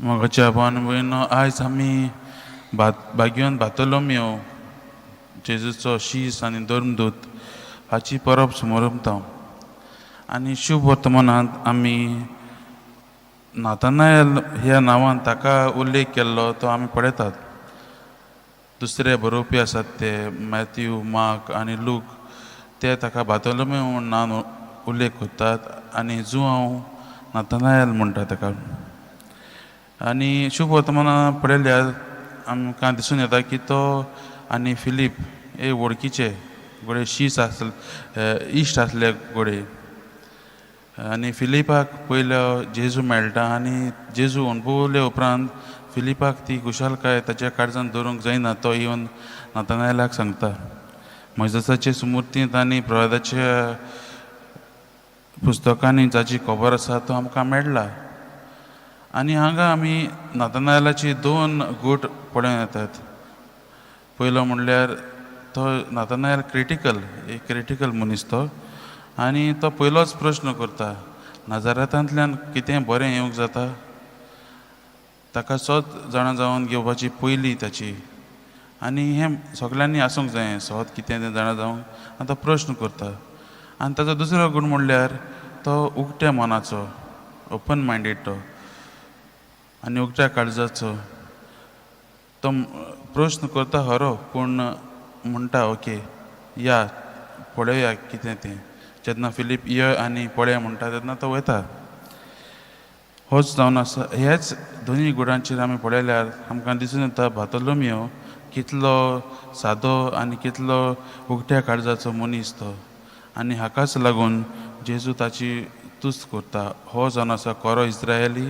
मोगाच्या भावान भयणो, आयज आमी भाग्यवान बातोलोम्यो जेजूचो शीस आनी धर्मदूत हाची परब समोर उमता. आनी शुभ वर्तमानांत आमी नातानायल ह्या नांवान ताका उल्लेख केल्लो तो आमी पळयतात. दुसरे बरोवपी आसात ते मॅथ्यू, मार्क आनी लूक, ते ताका बातोलोम्यो म्हूण नांव उल्लेख करतात आनी जुआंव नातानायल म्हणटा ताका. आनी शुभ वर्तमानां पळयल्यार आमकां दिसून येता की तो आनी फिलीप हे वळखीचे गोडे शीस इश्ट आसले गोडे. आनी फिलिपाक पयलो जेजू मेळटा आनी जेजू अणभवले उपरांत फिलिपाक ती खुशालकाय ताच्या काळजांत दवरूंक जायना. तो येवन नातानायलाक सांगता. मोइसेसाचे सुमूर्तींत आनी प्रवादाच्या पुस्तकांनी जाची खबर आसा तो आमकां मेळ्ळा. आनी हांगा आमी नातानायलाची 2 गूट पळोवन येतात. पयलो म्हणल्यार तो नातानायल क्रिटिकल मनीस तो. आनी तो पयलोच प्रश्न करता, नाजारेतांतल्यान कितें बरें येवंक जाता. ताका सोद जाणा जावन घेवपाची पयली ताची. आनी हें सगल्यांनी आसूंक जाय सोद कितें तें जाणा जावंक. आनी तो प्रश्न करता. आनी ताचो दुसरो गूण म्हणल्यार तो उक्त्या मनाचो, ओपन मायंडेड तो आनी उक्त्या काळजाचो. तो प्रश्न करता खरो, पूण म्हणटा ओके या पळोवया कितें तें. जेन्ना फिलीप यो आनी पळया म्हणटा तेन्ना तो वयता. होच जावन आसा. हेच दोनी गुणांचेर आमी पळयल्यार आमकां दिसून येता बातोलोम्यो कितलो सादो आनी कितलो उक्त्या काळजाचो मनीस तो. आनी हाकाच लागून जेजू ताची तुस्त करता. हो जावन आसा खरो इस्रायेली,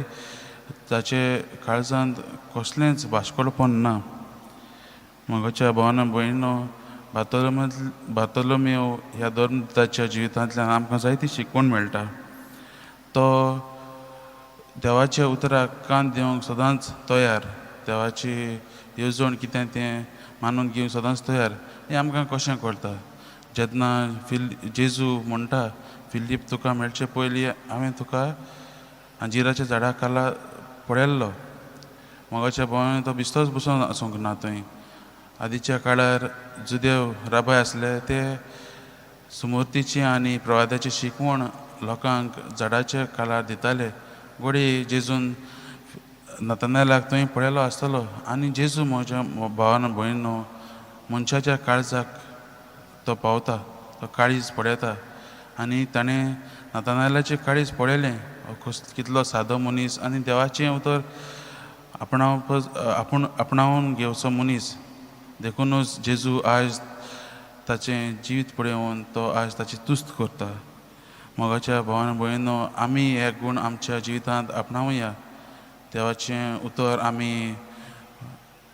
जाचे काळजांत कसलेंच भाश्कोळपण ना. मोगाच्या भावान भयणो, बातोलोम्यो ह्या धर्मदूताच्या जिवितांतल्यान आमकां जायती शिकवण मेळटा. तो देवाच्या उतराक कान दिवंक सदांच तयार, देवाची येवजण कितें तें मानून घेवंक सदांच तयार. हें आमकां कशें कळटा. जेन्ना जेजू म्हणटा फिलीप तुका मेळचे पयलीं हांवें तुका अंजिराच्या झाडा खाला पळयल्लो. मोगाच्या भावान तो बिस्तोच बसून आसूंक ना थंय. आदींच्या काळार जुदेव राबाय आसले ते सुमूर्तीची आनी प्रवादाची शिकवण लोकांक झाडाच्या खाला दिताले. गोडे जेजून नातानायलाक थंय पळयलो आसतलो. आनी जेजू म्हज्या भावान भयणो मनशाच्या काळजाक तो पावता, तो काळीज पळयता. आनी ताणें नातानायलाचें काळीज पळयलें. कितलो सादो मनीस आनी देवाचें उतर आपणावून घेवचो मनीस. देखूनच जेजू आयज ताचें जिवीत पळोवन तो आयज ताची तुस्त करता. मोगाच्या भावान भयणो, आमी हे गूण आमच्या जिवितांत आपणावया. देवाचें उतर आमी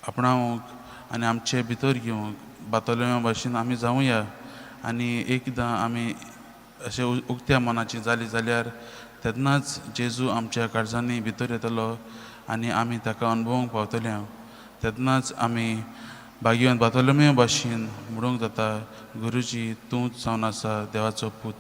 आपणावंक आनी आमचे भितर घेवंक बातोलोम्या भाशेन आमी जावुया. आनी एकदां आमी अशें उक्त्या मनाची जाली जाल्यार तेन्नाच जेजू आमच्या काळजांनी भितर येतलो आनी आमी ताका अणभवूंक पावतले. तेन्नाच आमी भाग्यवान बातोलोम्या भाशेन म्हणूंक जाता, गुरुजी तूंच जावन आसा देवाचो पूत.